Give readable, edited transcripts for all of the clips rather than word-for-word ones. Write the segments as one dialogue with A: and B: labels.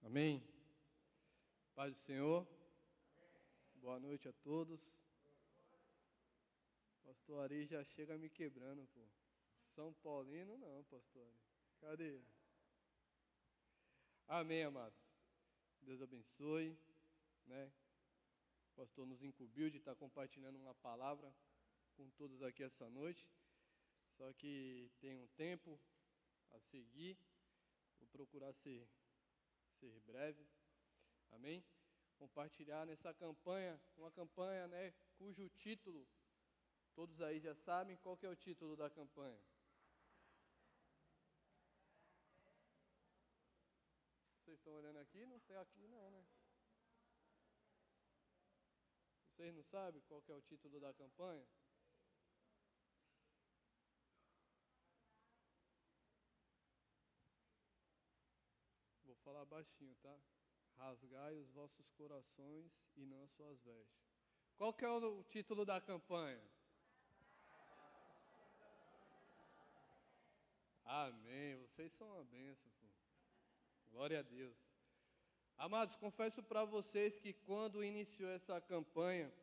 A: Amém? Paz do Senhor. Boa noite a todos. Pastor Ari já chega me quebrando, pô. São Paulino não, pastor Ari. Cadê ele? Amém, amados. Deus abençoe, né? O pastor nos incumbiu de estar compartilhando uma palavra com todos aqui essa noite. Só que tem um tempo a seguir. Vou procurar ser breve. Amém? Compartilhar nessa campanha, uma campanha, né, cujo título, todos aí já sabem qual que é o título da campanha. Vocês estão olhando aqui? Não tem aqui não, né? Vocês não sabem qual que é o título da campanha? Vou falar baixinho, tá? Rasgai os vossos corações e não as suas vestes. Qual que é o título da campanha? Amém. Vocês são uma bênção, pô. Glória a Deus. Amados, confesso para vocês que quando iniciou essa campanha,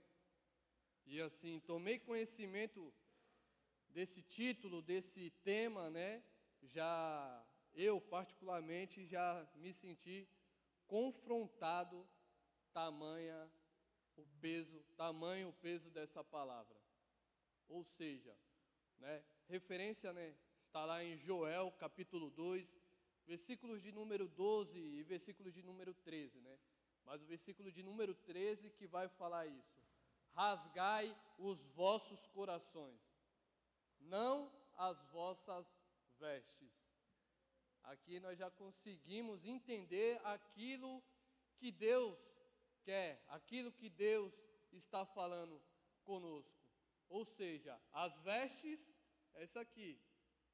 A: e assim, tomei conhecimento desse título, desse tema, né? Eu particularmente já me senti confrontado, tamanho o peso dessa palavra. Ou seja, né, referência, né, está lá em Joel, capítulo 2, versículos de número 12 e versículos de número 13, né? Mas o versículo de número 13 que vai falar isso. Rasgai os vossos corações, não as vossas vestes. Aqui nós já conseguimos entender aquilo que Deus quer, aquilo que Deus está falando conosco. Ou seja, as vestes é isso aqui,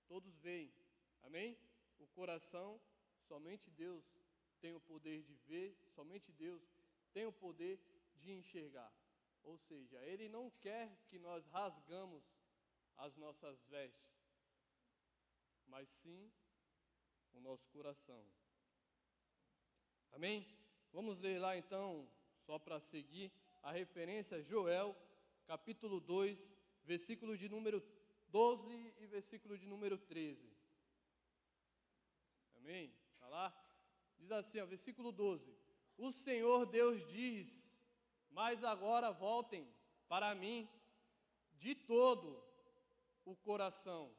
A: todos veem, amém? O coração, somente Deus tem o poder de ver, somente Deus tem o poder de enxergar. Ou seja, Ele não quer que nós rasgamos as nossas vestes, mas sim o nosso coração. Amém? Vamos ler lá então, só para seguir, a referência, Joel, capítulo 2, versículo de número 12 e versículo de número 13. Amém? Está lá? Diz assim, ó, versículo 12. O Senhor Deus diz, mas agora voltem para mim de todo o coração,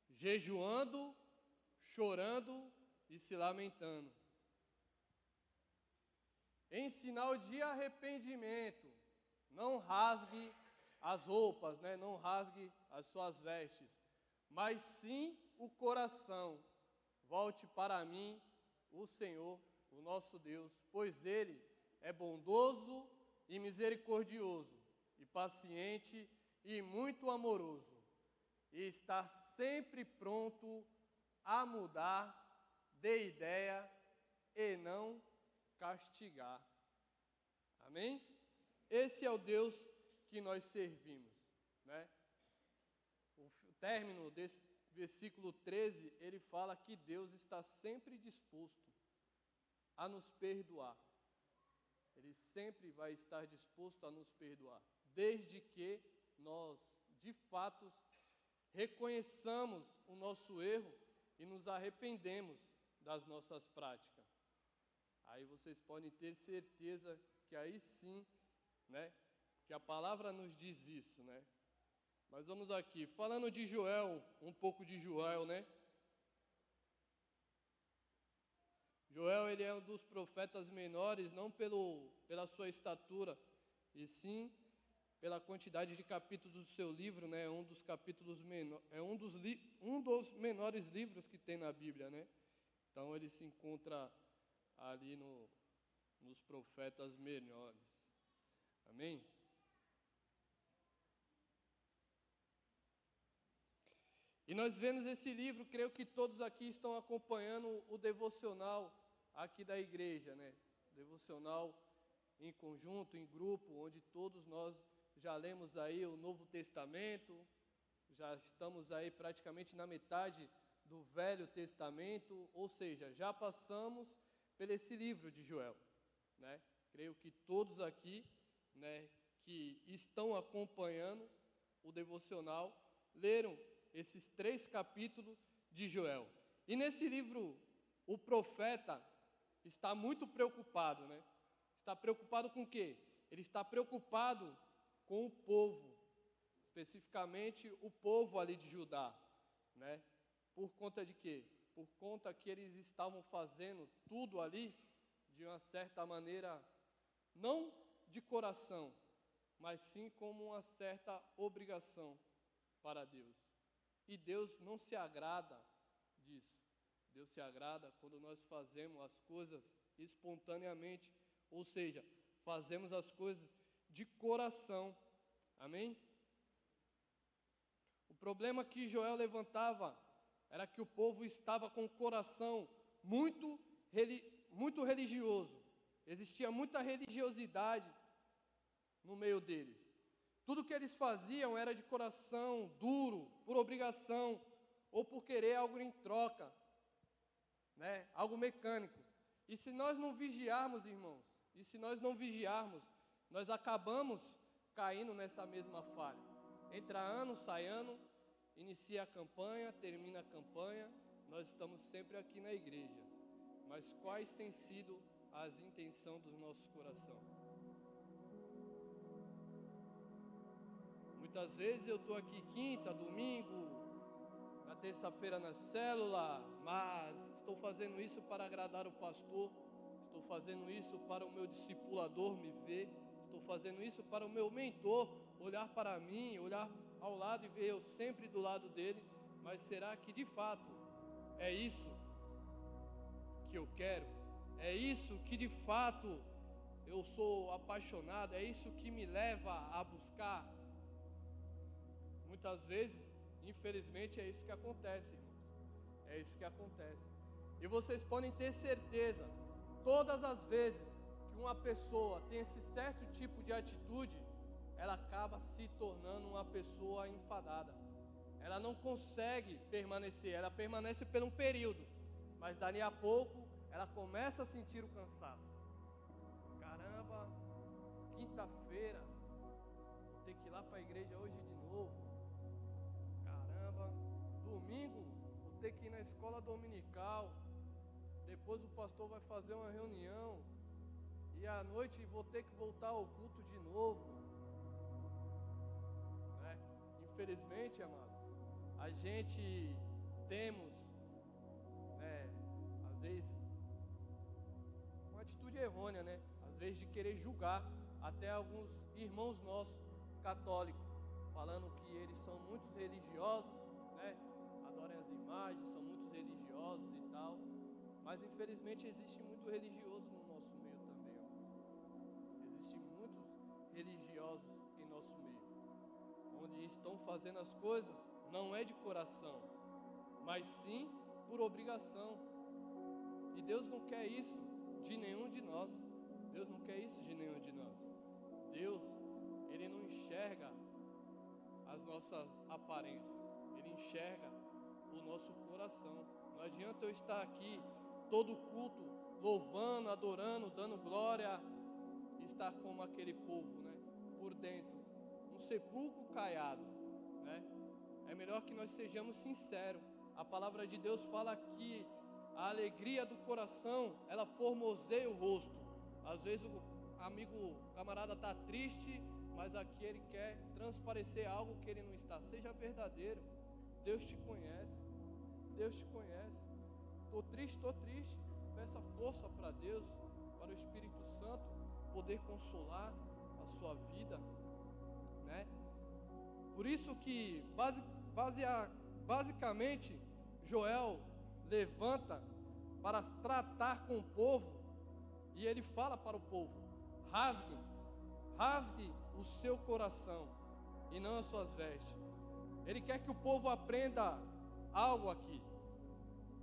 A: jejuando, chorando e se lamentando. Em sinal de arrependimento, não rasgue as roupas, né? Não rasgue as suas vestes, mas sim o coração. Volte para mim, o Senhor, o nosso Deus, pois Ele é bondoso e misericordioso, e paciente e muito amoroso, e está sempre pronto a mudar de ideia e não castigar. Amém? Esse é o Deus que nós servimos, né? O término desse versículo 13, ele fala que Deus está sempre disposto a nos perdoar. Ele sempre vai estar disposto a nos perdoar, desde que nós, de fato, reconheçamos o nosso erro e nos arrependemos das nossas práticas. Aí vocês podem ter certeza que aí sim, né, que a palavra nos diz isso, né? Mas vamos aqui, falando de Joel, um pouco de Joel, né? Joel, ele é um dos profetas menores, não pela sua estatura, e sim pela quantidade de capítulos do seu livro, né? Um dos capítulos um dos menores livros que tem na Bíblia, né? Então ele se encontra ali nos profetas menores. Amém? E nós vemos esse livro, creio que todos aqui estão acompanhando o devocional aqui da igreja, né? Devocional em conjunto, em grupo, onde todos nós já lemos aí o Novo Testamento, já estamos aí praticamente na metade do Velho Testamento, ou seja, já passamos por esse livro de Joel, né? Creio que todos aqui, né, que estão acompanhando o devocional, leram esses 3 capítulos de Joel. E nesse livro, o profeta está muito preocupado, né? Está preocupado com o quê? Ele está preocupado com o povo, especificamente o povo ali de Judá, né? Por conta de quê? Por conta que eles estavam fazendo tudo ali de uma certa maneira, não de coração, mas sim como uma certa obrigação para Deus. E Deus não se agrada disso. Deus se agrada quando nós fazemos as coisas espontaneamente, ou seja, fazemos as coisas de coração. Amém? O problema que Joel levantava era que o povo estava com o coração muito religioso. Existia muita religiosidade no meio deles. Tudo que eles faziam era de coração duro, por obrigação, ou por querer algo em troca, né? Algo mecânico. E se nós não vigiarmos, irmãos, nós acabamos caindo nessa mesma falha. Entra ano, sai ano, inicia a campanha, termina a campanha, nós estamos sempre aqui na igreja. Mas quais têm sido as intenções do nosso coração? Muitas vezes eu estou aqui quinta, domingo, na terça-feira na célula, mas estou fazendo isso para agradar o pastor, estou fazendo isso para o meu discipulador me ver, estou fazendo isso para o meu mentor olhar para mim, olhar ao lado e ver eu sempre do lado dele. Mas será que de fato é isso que eu quero? É isso que de fato eu sou apaixonado? É isso que me leva a buscar? Muitas vezes, infelizmente, é isso que acontece, irmãos. É isso que acontece. E vocês podem ter certeza, todas as vezes que uma pessoa tem esse certo tipo de atitude, ela acaba se tornando uma pessoa enfadada. Ela não consegue permanecer, ela permanece por um período, mas dali a pouco ela começa a sentir o cansaço. Caramba, quinta-feira, vou ter que ir lá para a igreja hoje de novo. Caramba, domingo, vou ter que ir na escola dominical. Depois o pastor vai fazer uma reunião. E à noite vou ter que voltar ao culto de novo. Né? Infelizmente, amados, a gente temos, às vezes, uma atitude errônea, né? Às vezes de querer julgar até alguns irmãos nossos católicos, falando que eles são muito religiosos, né? Adoram as imagens, são muito religiosos e tal. Mas infelizmente existe muito religioso no nosso meio também, amados. Existem muitos religiosos em nosso meio, onde estão fazendo as coisas não é de coração, mas sim por obrigação. E Deus não quer isso de nenhum de nós. Deus não quer isso de nenhum de nós. Deus, Ele não enxerga as nossas aparências, Ele enxerga o nosso coração. Não adianta eu estar aqui todo culto, louvando, adorando, dando glória, e estar como aquele povo, né? Por dentro, um sepulcro caiado, né? É melhor que nós sejamos sinceros. A palavra de Deus fala que a alegria do coração, ela formoseia o rosto. Às vezes o camarada está triste, mas aqui ele quer transparecer algo que ele não está. Seja verdadeiro. Deus te conhece. Deus te conhece. Estou triste. Peça força para Deus, para o Espírito Santo poder consolar a sua vida, né? Por isso que basicamente Joel levanta para tratar com o povo, e ele fala para o povo: rasgue o seu coração e não as suas vestes. Ele quer que o povo aprenda algo aqui.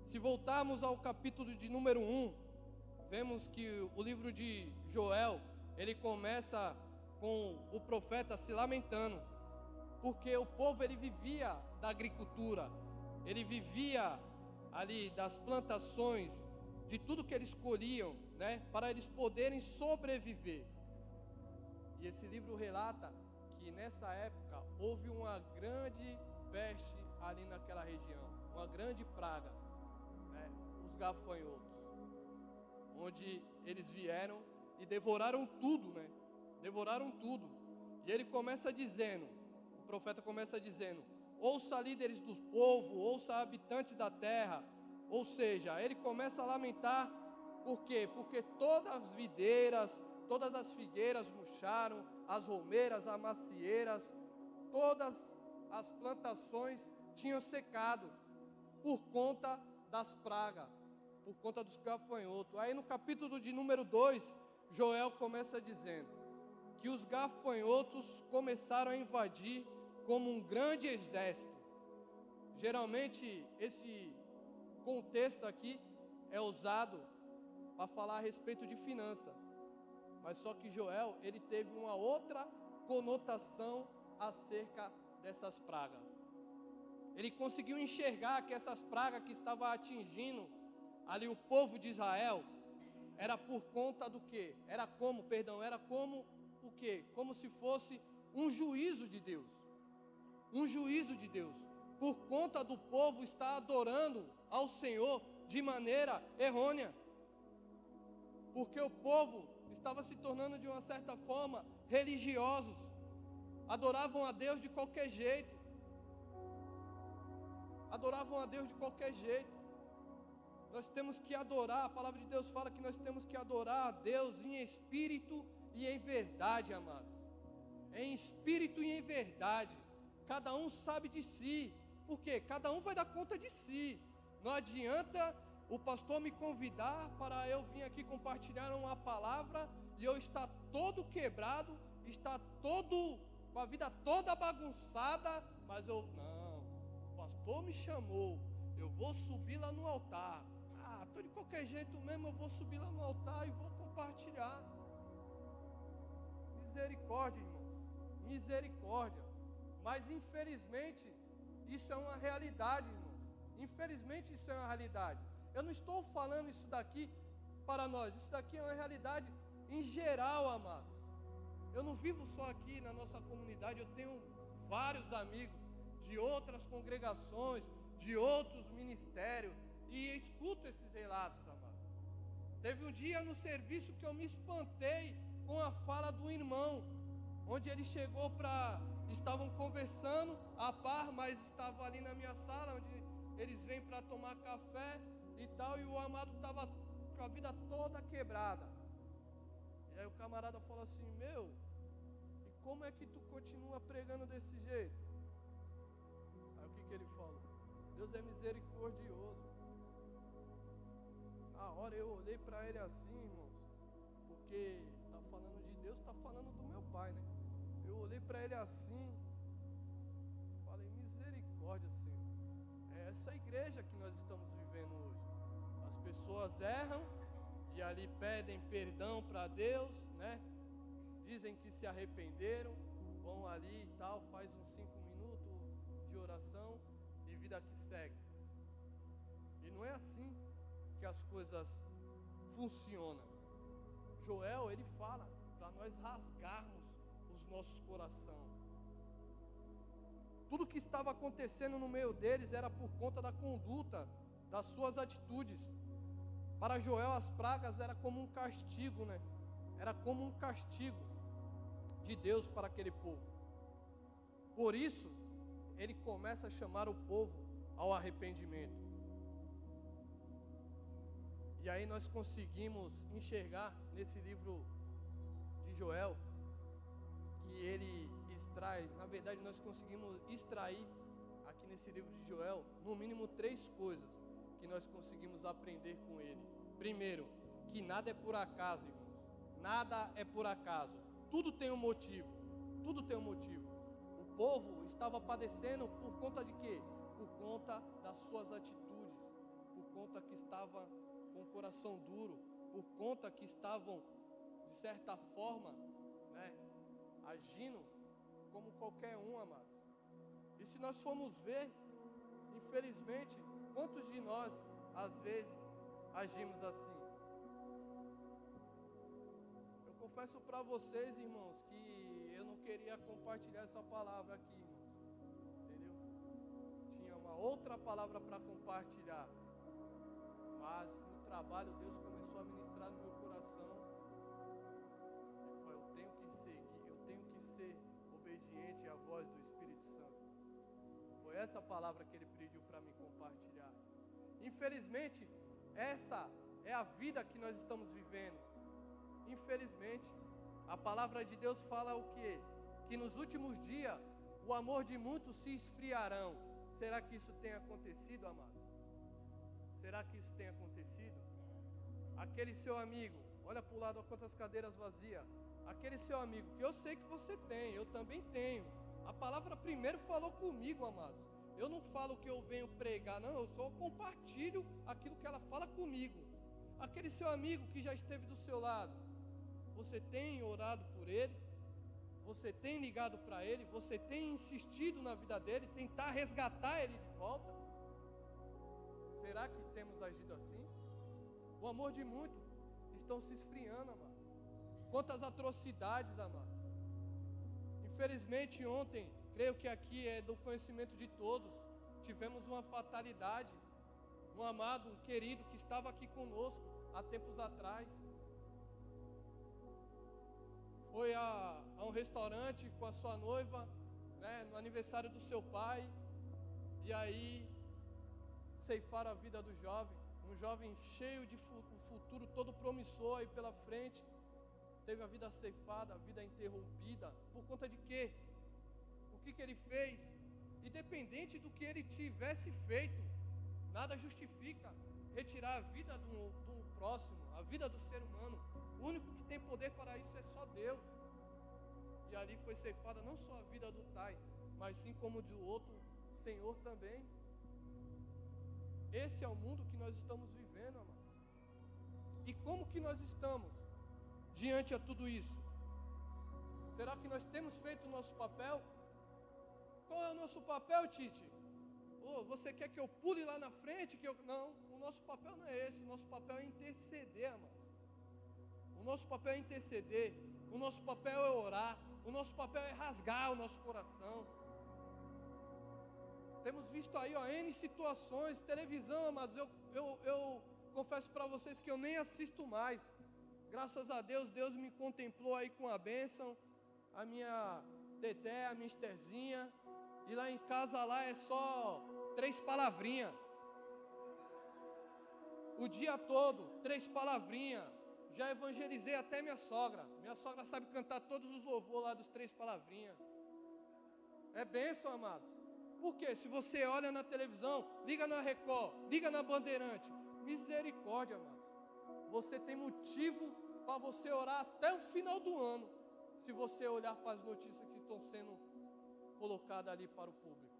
A: Se voltarmos ao capítulo de número 1, vemos que o livro de Joel, ele começa com o profeta se lamentando, porque o povo ele vivia da agricultura, ele vivia ali das plantações de tudo que eles colhiam, né, para eles poderem sobreviver. E esse livro relata que nessa época houve uma grande peste ali naquela região, uma grande praga, né, os gafanhotos, onde eles vieram e devoraram tudo, né? Devoraram tudo. E ele começa dizendo, o profeta começa dizendo: ouça líderes do povo, ouça habitantes da terra. Ou seja, ele começa a lamentar, por quê? Porque todas as videiras, todas as figueiras murcharam, as romeiras, as macieiras, todas as plantações tinham secado por conta das pragas, por conta dos gafanhotos. Aí no capítulo de número 2, Joel começa dizendo que os gafanhotos começaram a invadir como um grande exército. Geralmente esse contexto aqui é usado para falar a respeito de finança, mas só que Joel, ele teve uma outra conotação acerca dessas pragas. Ele conseguiu enxergar que essas pragas que estavam atingindo ali o povo de Israel, era por conta do quê? Era como o quê? Como se fosse um juízo de Deus. Um juízo de Deus. Por conta do povo estar adorando ao Senhor de maneira errônea. Porque o povo estava se tornando de uma certa forma religiosos. Adoravam a Deus de qualquer jeito. Adoravam a Deus de qualquer jeito. Nós temos que adorar, a palavra de Deus fala que nós temos que adorar a Deus em espírito e em verdade, amados. Em espírito e em verdade. Cada um sabe de si. Por quê? Cada um vai dar conta de si. Não adianta o pastor me convidar para eu vir aqui compartilhar uma palavra e eu estar todo quebrado, estar todo, com a vida toda bagunçada, mas não, o pastor me chamou, eu vou subir lá no altar. Estou de qualquer jeito mesmo, eu vou subir lá no altar e vou compartilhar. Misericórdia, irmãos, misericórdia. Mas infelizmente, isso é uma realidade, irmãos. Infelizmente isso é uma realidade. Eu não estou falando isso daqui para nós, isso daqui é uma realidade em geral, amados. Eu não vivo só aqui na nossa comunidade, eu tenho vários amigos de outras congregações, de outros ministérios, e escuto esses relatos, amados. Teve um dia no serviço que eu me espantei com a fala do irmão, onde ele chegou estavam conversando a par, mas estavam ali na minha sala, onde eles vêm para tomar café e tal, e o amado estava com a vida toda quebrada. E aí o camarada falou assim: meu, e como é que tu continua pregando desse jeito? Aí o que ele falou? Deus é misericordioso. Na hora eu olhei para ele assim, irmãos, porque está falando de Deus, está falando do meu pai, né? Eu olhei para ele assim, falei: misericórdia, Senhor. É essa igreja que nós estamos vivendo hoje. As pessoas erram e ali pedem perdão para Deus, né? Dizem que se arrependeram, vão ali e tal, faz uns 5 minutos de oração e vida que segue. E não é assim que as coisas funcionam. Joel, ele fala para nós rasgarmos os nossos corações. Tudo que estava acontecendo no meio deles era por conta da conduta, das suas atitudes. Para Joel, as pragas era como um castigo, né? Era como um castigo de Deus para aquele povo. Por isso, ele começa a chamar o povo ao arrependimento. E aí nós conseguimos enxergar nesse livro de Joel, que ele extrai, na verdade nós conseguimos extrair aqui nesse livro de Joel, no mínimo 3 coisas que nós conseguimos aprender com ele. Primeiro, que nada é por acaso, irmãos. Nada é por acaso. Tudo tem um motivo. Tudo tem um motivo. O povo estava padecendo por conta de quê? Por conta das suas atitudes. Por conta que estava com o coração duro. Por conta que estavam, de certa forma, né, agindo como qualquer um, amados. E se nós formos ver, infelizmente, quantos de nós, às vezes, agimos assim. Eu confesso para vocês, irmãos, que eu não queria compartilhar essa palavra aqui, irmãos. Entendeu? Tinha uma outra palavra para compartilhar. Mas no trabalho Deus começou a ministrar no meu coração. Eu tenho que seguir, eu tenho que ser obediente à voz do Espírito Santo. Foi essa palavra que ele pediu para mim compartilhar. Infelizmente, essa é a vida que nós estamos vivendo. Infelizmente, a palavra de Deus fala o quê? Que nos últimos dias o amor de muitos se esfriarão. Será que isso tem acontecido, amados? Será que isso tem acontecido? Aquele seu amigo, olha para o lado, quantas cadeiras vazias. Aquele seu amigo, que eu sei que você tem, eu também tenho. A palavra primeiro falou comigo, amados. Eu não falo o que eu venho pregar, não, eu só compartilho aquilo que ela fala comigo. Aquele seu amigo que já esteve do seu lado, você tem orado por ele? Você tem ligado para ele? Você tem insistido na vida dele, tentar resgatar ele de volta? Será que temos agido assim? O amor de muitos estão se esfriando, amados. Quantas atrocidades, amados. Infelizmente ontem, creio que aqui é do conhecimento de todos, tivemos uma fatalidade. Um amado, um querido que estava aqui conosco há tempos atrás. Foi a um restaurante com a sua noiva, né, no aniversário do seu pai. E aí ceifaram a vida do jovem. Um jovem cheio de futuro todo promissor aí pela frente. Teve a vida ceifada, a vida interrompida. Por conta de quê? O que ele fez? Independente do que ele tivesse feito, nada justifica retirar a vida do próximo, a vida do ser humano. O único que tem poder para isso é só Deus. E ali foi ceifada não só a vida do pai, mas sim como do outro Senhor também. Esse é o mundo que nós estamos vivendo, amados. E como que nós estamos diante a tudo isso? Será que nós temos feito o nosso papel? Qual é o nosso papel, Tite? Oh, você quer que eu pule lá na frente? Não, o nosso papel não é esse. O nosso papel é interceder, amados. O nosso papel é interceder. O nosso papel é orar. O nosso papel é rasgar o nosso coração. Temos visto aí, ó, N situações, televisão, amados. Eu confesso para vocês que eu nem assisto mais. Graças a Deus, Deus me contemplou aí com a bênção. A minha Teté, a minha Estherzinha. E lá em casa lá é só 3 palavrinhas. O dia todo, 3 palavrinhas. Já evangelizei até minha sogra. Minha sogra sabe cantar todos os louvores lá dos 3 palavrinhas. É bênção, amados. Por quê? Se você olha na televisão, liga na Record, liga na Bandeirante. Misericórdia, amados. Você tem motivo para você orar até o final do ano. Se você olhar para as notícias que estão sendo colocadas ali para o público.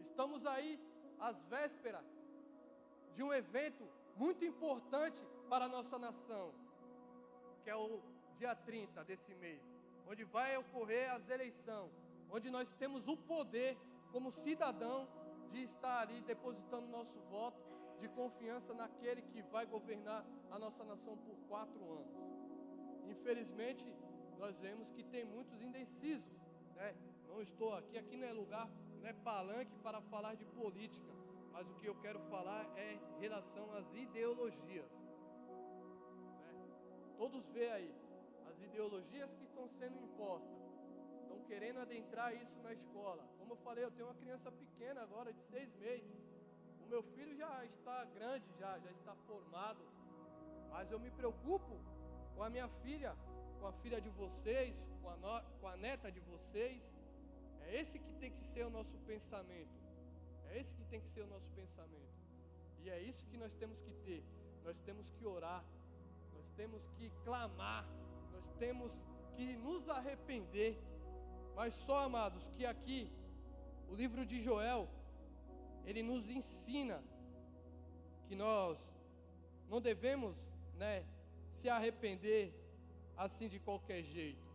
A: Estamos aí às vésperas de um evento muito importante para a nossa nação, que é o dia 30 desse mês, onde vai ocorrer as eleições, onde nós temos o poder, como cidadão, de estar ali depositando nosso voto de confiança naquele que vai governar a nossa nação por 4 anos. Infelizmente, nós vemos que tem muitos indecisos, né? Não estou aqui não é lugar, não é palanque para falar de política, mas o que eu quero falar é em relação às ideologias. Todos veem aí as ideologias que estão sendo impostas, estão querendo adentrar isso na escola. Como eu falei, eu tenho uma criança pequena agora, de 6 meses. O meu filho já está grande, já está formado. Mas eu me preocupo com a minha filha, com a filha de vocês, com a neta de vocês. É esse que tem que ser o nosso pensamento. É esse que tem que ser o nosso pensamento. E é isso que nós temos que ter. Nós temos que orar. Nós temos que clamar, nós temos que nos arrepender. Mas só, amados, que aqui, o livro de Joel, ele nos ensina que nós não devemos, né, se arrepender assim de qualquer jeito.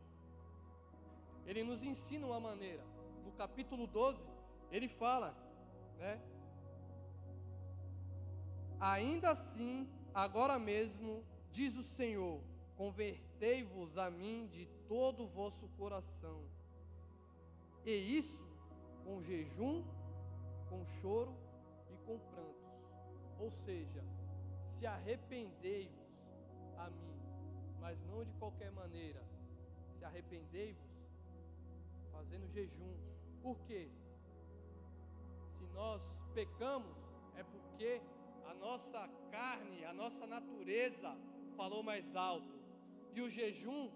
A: Ele nos ensina uma maneira. No capítulo 12, ele fala, né, Ainda assim, agora mesmo, diz o Senhor, convertei-vos a mim de todo o vosso coração, e isso com jejum, com choro e com prantos. Ou seja, se arrependei-vos a mim, mas não de qualquer maneira. Se arrependei-vos fazendo jejum. Por quê? Se nós pecamos, é porque a nossa carne, a nossa natureza falou mais alto. E o jejum,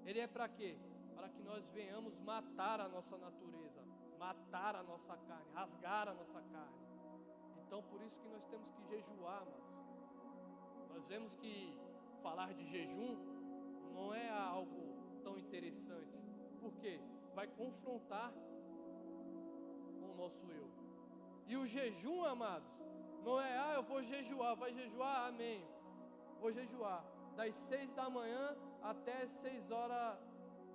A: ele é para quê? Para que nós venhamos matar a nossa natureza, matar a nossa carne, rasgar a nossa carne. Então, por isso que nós temos que jejuar, amados. Nós vemos que falar de jejum não é algo tão interessante. Por quê? Vai confrontar com o nosso eu. E o jejum, amados, não é, eu vou jejuar, vai jejuar, amém. Vou jejuar das 6 da manhã até 6 horas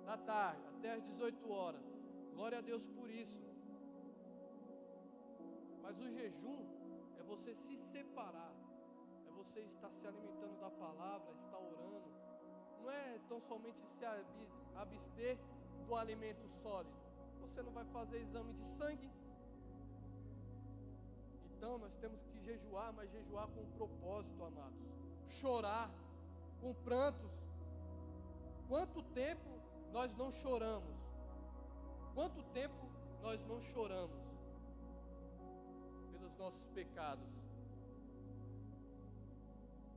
A: da tarde, até as 18 horas. Glória a Deus por isso. Mas o jejum é você se separar, é você estar se alimentando da palavra, estar orando. Não é tão somente se abster do alimento sólido. Você não vai fazer exame de sangue. Então nós temos que jejuar, mas jejuar com propósito, amados. Chorar com prantos. Quanto tempo nós não choramos? Quanto tempo nós não choramos pelos nossos pecados?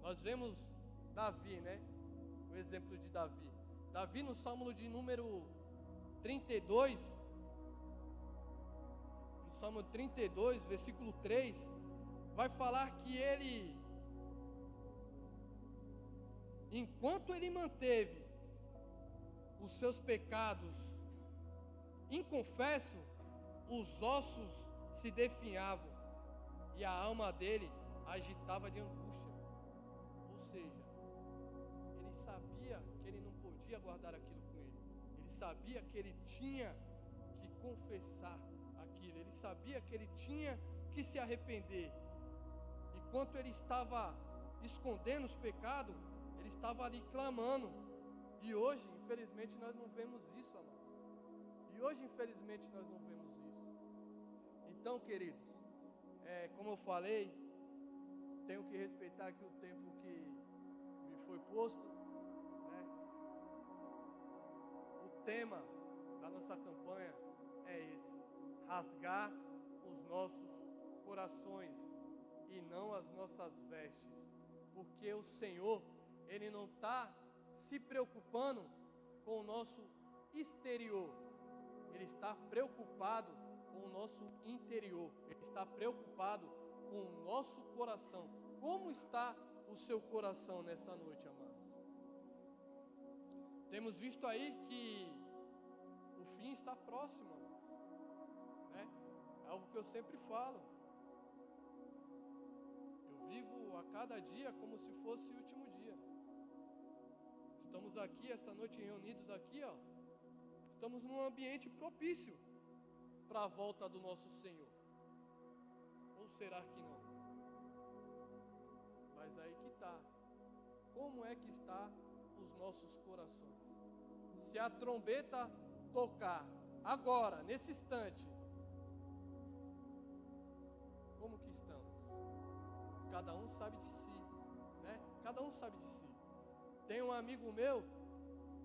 A: Nós vemos Davi, né? O exemplo de Davi. Davi no Salmo de número 32, no Salmo 32, versículo 3, vai falar que ele, enquanto ele manteve os seus pecados inconfessos, os ossos se definhavam e a alma dele agitava de angústia. Ou seja, ele sabia que ele não podia guardar aquilo com ele. Ele sabia que ele tinha que confessar aquilo. Ele sabia que ele tinha que se arrepender. E quanto ele estava escondendo os pecados, ele estava ali clamando. E hoje, infelizmente, nós não vemos isso, amados. E hoje, infelizmente, nós não vemos isso. Então, queridos, como eu falei, tenho que respeitar aqui o tempo que me foi posto, né? O tema da nossa campanha é esse: rasgar os nossos corações e não as nossas vestes. Porque o Senhor, Ele não está se preocupando com o nosso exterior. Ele está preocupado com o nosso interior. Ele está preocupado com o nosso coração. Como está o seu coração nessa noite, amados? Temos visto aí que o fim está próximo, amados, né? É algo que eu sempre falo. Eu vivo a cada dia como se fosse o último dia. Estamos aqui, essa noite reunidos aqui, ó. Estamos num ambiente propício para a volta do nosso Senhor. Ou será que não? Mas aí que está. Como é que está os nossos corações? Se a trombeta tocar agora, nesse instante, como que estamos? Cada um sabe de si, né? Cada um sabe de si. Tem um amigo meu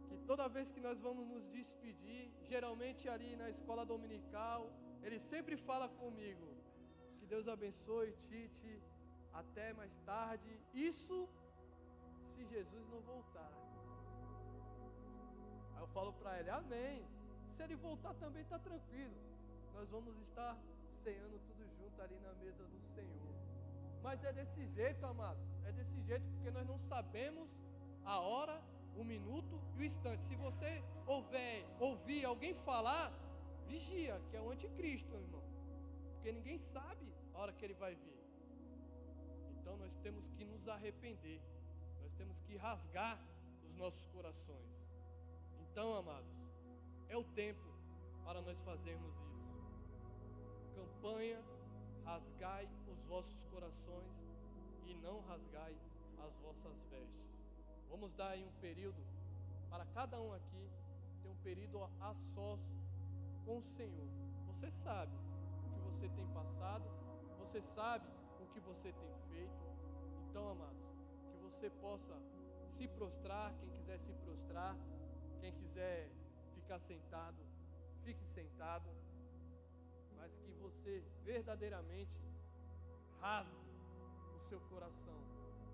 A: que toda vez que nós vamos nos despedir, geralmente ali na escola dominical, ele sempre fala comigo: que Deus abençoe, Tite, até mais tarde. Isso se Jesus não voltar. Aí eu falo para ele: amém. Se ele voltar também está tranquilo. Nós vamos estar ceando tudo junto ali na mesa do Senhor. Mas é desse jeito, amados. É desse jeito porque nós não sabemos a hora, o minuto e o instante. Se você ouvir alguém falar, vigia, que é o anticristo, meu irmão. Porque ninguém sabe a hora que ele vai vir. Então nós temos que nos arrepender. Nós temos que rasgar os nossos corações. Então, amados, é o tempo para nós fazermos isso. Campanha, rasgai os vossos corações não rasgai as vossas vestes. Vamos dar aí um período para cada um aqui ter um período a sós com o Senhor. Você sabe o que você tem passado, você sabe o que você tem feito. Então, amados, que você possa se prostrar, quem quiser se prostrar, quem quiser ficar sentado, fique sentado, mas que você verdadeiramente rasgue o seu coração,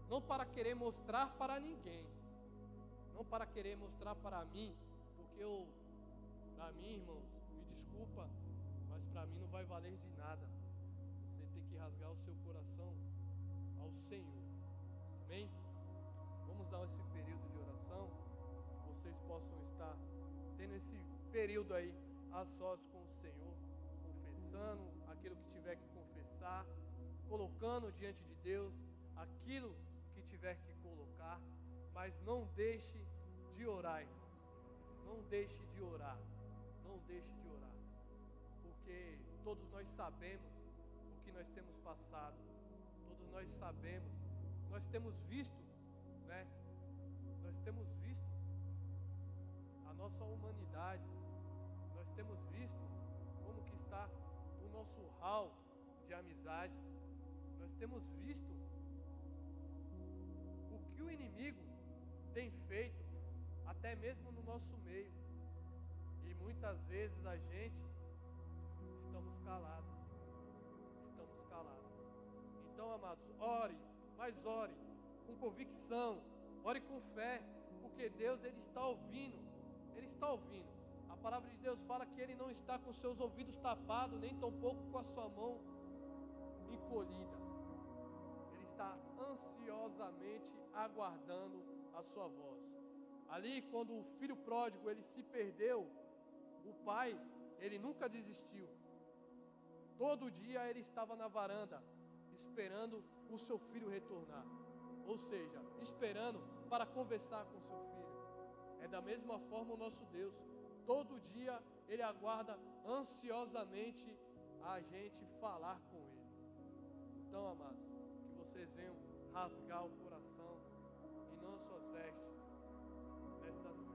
A: não para querer mostrar para ninguém, não para querer mostrar para mim, porque para mim, irmãos, me desculpa, mas para mim não vai valer de nada. Você tem que rasgar o seu coração ao Senhor, amém? Vamos dar esse período de oração, que vocês possam estar tendo esse período aí a sós com o Senhor, confessando aquilo que tiver que confessar, colocando diante de Deus aquilo que tiver que colocar, mas não deixe de orar, irmãos. Não deixe de orar. Não deixe de orar. Porque todos nós sabemos o que nós temos passado. Todos nós sabemos. Nós temos visto, né? Nós temos visto a nossa humanidade. Nós temos visto como que está o nosso hall de amizade. Nós temos visto o que o inimigo tem feito, até mesmo no nosso meio. E muitas vezes a gente estamos calados. Estamos calados. Então, amados, ore, mas ore com convicção, ore com fé, porque Deus, Ele está ouvindo. Ele está ouvindo. A palavra de Deus fala que Ele não está com seus ouvidos tapados, nem tampouco com a sua mão encolhida. Ele está ansiosamente aguardando a sua voz. Ali, quando o filho pródigo ele se perdeu, o pai, ele nunca desistiu. Todo dia ele estava na varanda, esperando o seu filho retornar. Ou seja, esperando para conversar com seu filho. É da mesma forma o nosso Deus. Todo dia ele aguarda ansiosamente a gente falar com ele. Então, amados, que vocês venham rasgar o coração e não as suas vestes nessa noite.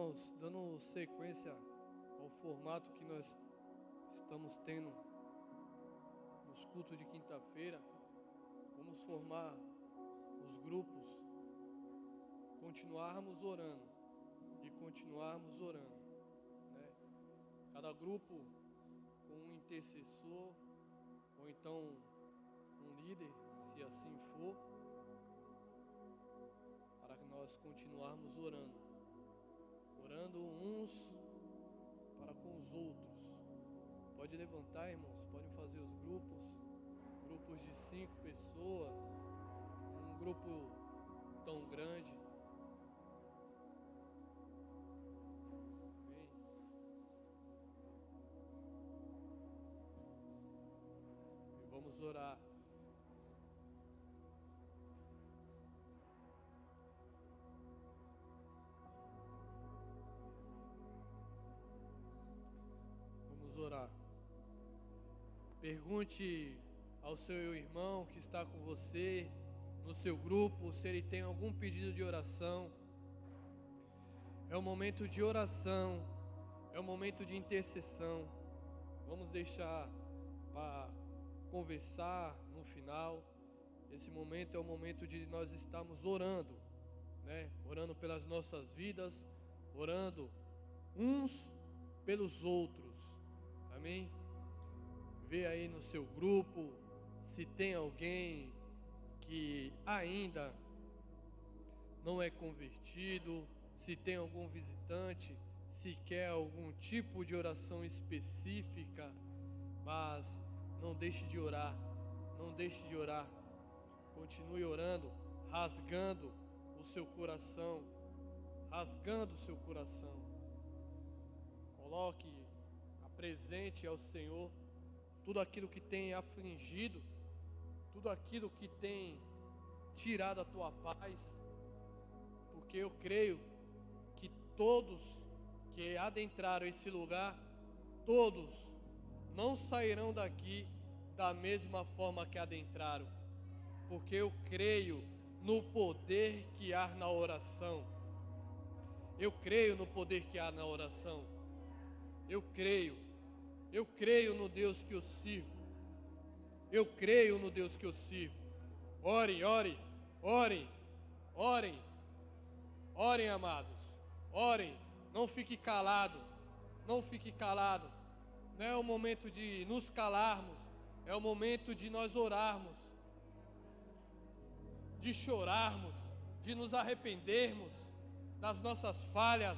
A: Irmãos, dando sequência ao formato que nós estamos tendo nos cultos de quinta-feira, vamos formar os grupos, continuarmos orando e continuarmos orando, né? Cada grupo com um intercessor, ou então um líder, se assim for, para que nós continuarmos orando uns para com os outros. Pode levantar, irmãos, podem fazer os grupos de 5 pessoas, um grupo tão grande. Amém. E vamos orar. Orar. Pergunte ao seu irmão que está com você no seu grupo se ele tem algum pedido de oração. É um momento de oração, é um momento de intercessão. Vamos deixar para conversar no final. Esse momento é o momento de nós estarmos orando, né? Orando pelas nossas vidas, orando uns pelos outros. Amém? Vê aí no seu grupo se tem alguém que ainda não é convertido, se tem algum visitante, se quer algum tipo de oração específica, mas não deixe de orar, não deixe de orar. Continue orando, rasgando o seu coração, rasgando o seu coração. Coloque presente ao Senhor tudo aquilo que tem afligido, tudo aquilo que tem tirado a tua paz, porque eu creio que todos que adentraram esse lugar, todos não sairão daqui da mesma forma que adentraram, porque eu creio no poder que há na oração. Eu creio no poder que há na oração. Eu creio no Deus que eu sirvo. Eu creio no Deus que eu sirvo. Orem, amados. Orem, não fique calado. Não fique calado. Não é o momento de nos calarmos, é o momento de nós orarmos, de chorarmos, de nos arrependermos das nossas falhas,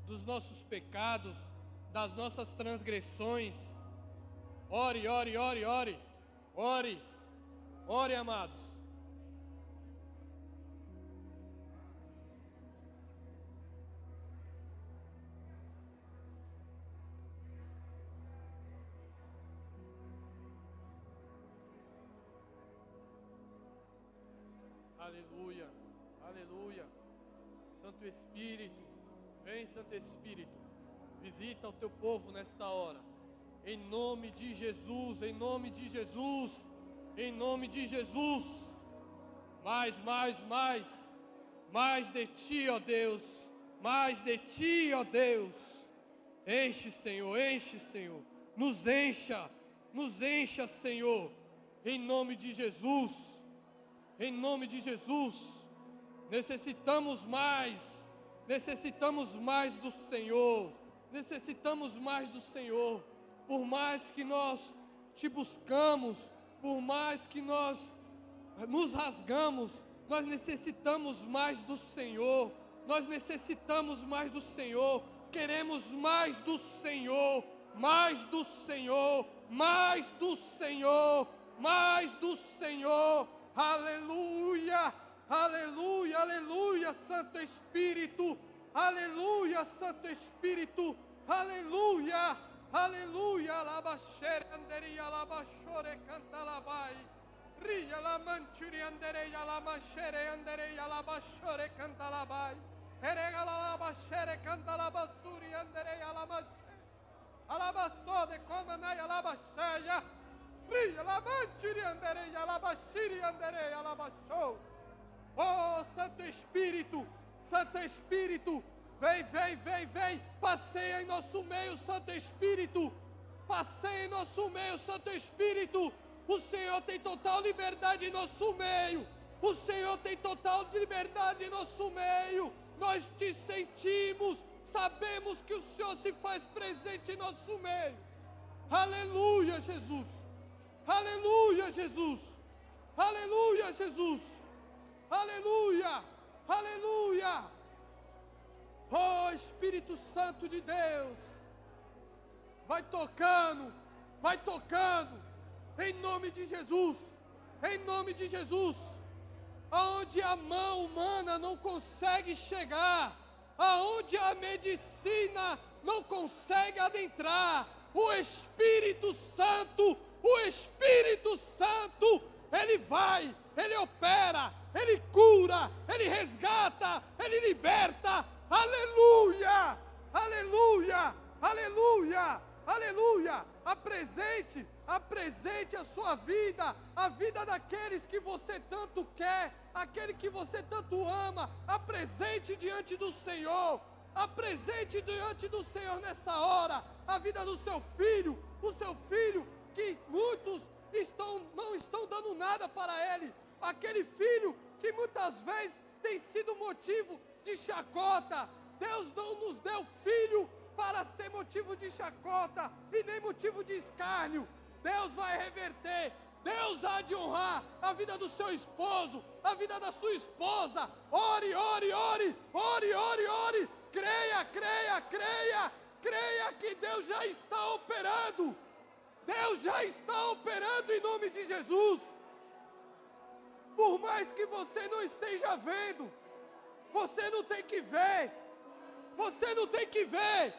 A: dos nossos pecados, das nossas transgressões. Ore, amados. Aleluia, aleluia. Santo Espírito, vem, Santo Espírito. Visita o teu povo nesta hora, em nome de Jesus, em nome de Jesus, em nome de Jesus. Mais de ti, ó Deus, mais de ti, ó Deus. Enche, Senhor, nos encha, Senhor, em nome de Jesus, necessitamos mais do Senhor. Necessitamos mais do Senhor. Por mais que nós te buscamos, por mais que nós nos rasgamos, nós necessitamos mais do Senhor. Nós necessitamos mais do Senhor. Queremos mais do Senhor, mais do Senhor, mais do Senhor, mais do Senhor. Aleluia, aleluia, aleluia, Santo Espírito. Aleluia, Santo Espírito, aleluia, aleluia, alabaxere, anderia, alabaxore, canta, labai, ria, lamanchuri, andereia, alabaxere, andereia, alabaxore, canta, labai, erega, alabaxere, canta, alabassuri, andereia, alabaxere, alabassode, comanai, alabaxeia, ria, lamanchuri, andereia, alabaxiri, andereia, alabaxou. Oh, Santo Espírito, Vem, vem, vem, vem. Passeia em nosso meio, Santo Espírito. Passeia em nosso meio, Santo Espírito. O Senhor tem total liberdade em nosso meio. O Senhor tem total liberdade em nosso meio. Nós te sentimos. Sabemos que o Senhor se faz presente em nosso meio. Aleluia, Jesus. Aleluia, Jesus. Aleluia, Jesus. Aleluia. Aleluia. Oh, Espírito Santo de Deus. Vai tocando. Vai tocando. Em nome de Jesus. Em nome de Jesus. Aonde a mão humana não consegue chegar, aonde a medicina não consegue adentrar, o Espírito Santo, Ele vai, Ele opera, Ele cura, Ele resgata, Ele liberta. Aleluia, aleluia, aleluia, aleluia. Apresente a sua vida, a vida daqueles que você tanto quer, aquele que você tanto ama. Apresente diante do Senhor, apresente diante do Senhor nessa hora, a vida do seu filho, o seu filho que muitos não estão dando nada para ele, aquele filho que muitas vezes tem sido motivo de chacota. Deus não nos deu filho para ser motivo de chacota e nem motivo de escárnio. Deus vai reverter, Deus há de honrar a vida do seu esposo, a vida da sua esposa. Ore, ore, ore, ore, ore, ore. Creia, creia, creia, creia que Deus já está operando. Deus já está operando em nome de Jesus. Por mais que você não esteja vendo, você não tem que ver. Você não tem que ver.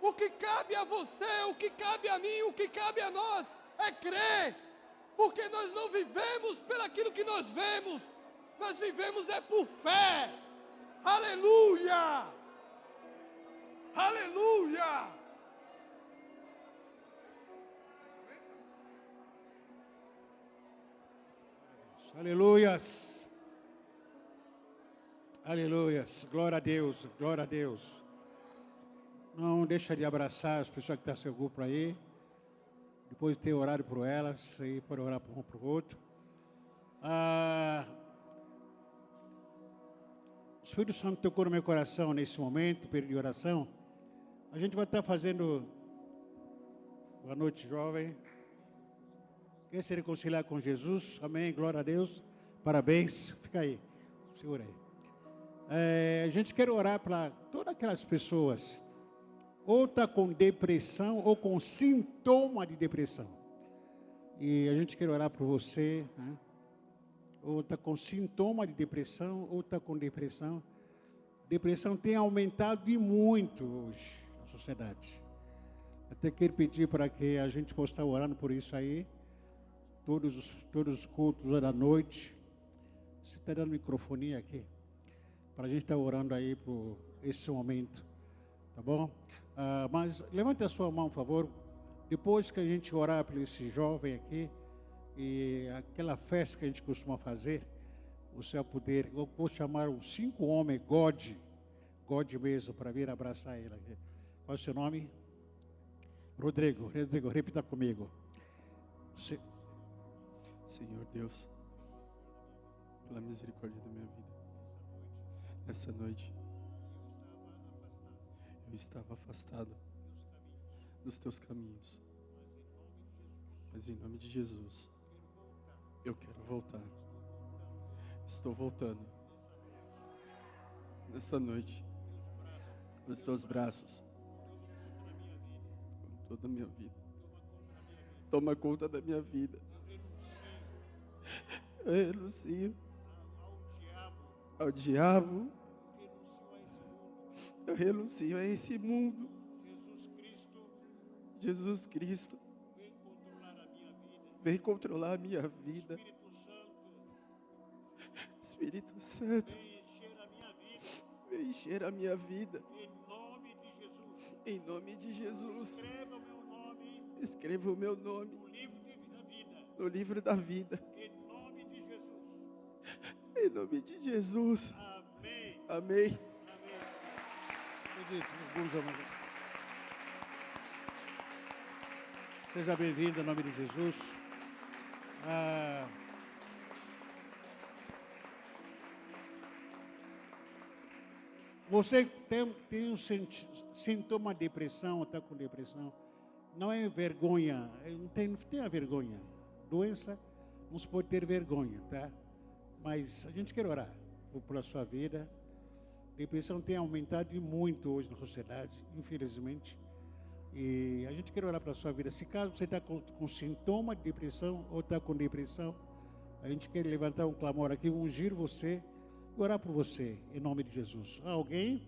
A: O que cabe a você, o que cabe a mim, o que cabe a nós é crer. Porque nós não vivemos pelaquilo que nós vemos. Nós vivemos é por fé. Aleluia! Aleluia!
B: Aleluias. Aleluias. Glória a Deus. Glória a Deus. Não deixa de abraçar as pessoas que estão no seu grupo aí. Depois de ter orado por elas, aí pode orar por um para o outro. O Espírito Santo tocou no meu coração nesse momento, período de oração. A gente vai estar fazendo. Boa noite, jovem. Quer se reconciliar com Jesus? Amém, glória a Deus. Parabéns. Fica aí, segura aí. A gente quer orar para todas aquelas pessoas, ou está com depressão, ou com sintoma de depressão. E a gente quer orar por você, né? Ou está com sintoma de depressão, ou está com depressão. Depressão tem aumentado e muito hoje na sociedade. Até quero pedir para que a gente possa estar orando por isso aí. Todos os cultos da noite. Você está dando microfonia aqui? Para a gente estar orando aí por esse momento. Tá bom? Mas levante a sua mão, por favor. Depois que a gente orar por esse jovem aqui, e aquela festa que a gente costuma fazer, você vai poder, eu vou chamar os 5 homens, God mesmo, para vir abraçar ele aqui. Qual é o seu nome? Rodrigo, repita comigo.
C: Senhor Deus, pela misericórdia da minha vida, nessa noite, eu estava afastado dos teus caminhos, mas em nome de Jesus, eu quero voltar. Estou voltando nessa noite, nos teus braços, com toda a minha vida. Toma conta da minha vida. Eu renuncio ao diabo. Eu renuncio a esse mundo. Jesus Cristo, vem controlar a minha vida. Espírito Santo, vem encher a minha vida. Em nome de Jesus. Escreva o meu nome no livro da vida. Em nome de Jesus. Amém.
B: Seja bem-vindo em nome de Jesus. Você tem um sintoma de depressão, está com depressão, não é vergonha, não tenha vergonha. Doença, não se pode ter vergonha, tá? Mas a gente quer orar pela sua vida. Depressão tem aumentado muito hoje na sociedade, infelizmente. E a gente quer orar para a sua vida. Se caso você está com sintoma de depressão ou está com depressão, a gente quer levantar um clamor aqui, ungir você e orar por você, em nome de Jesus. Alguém?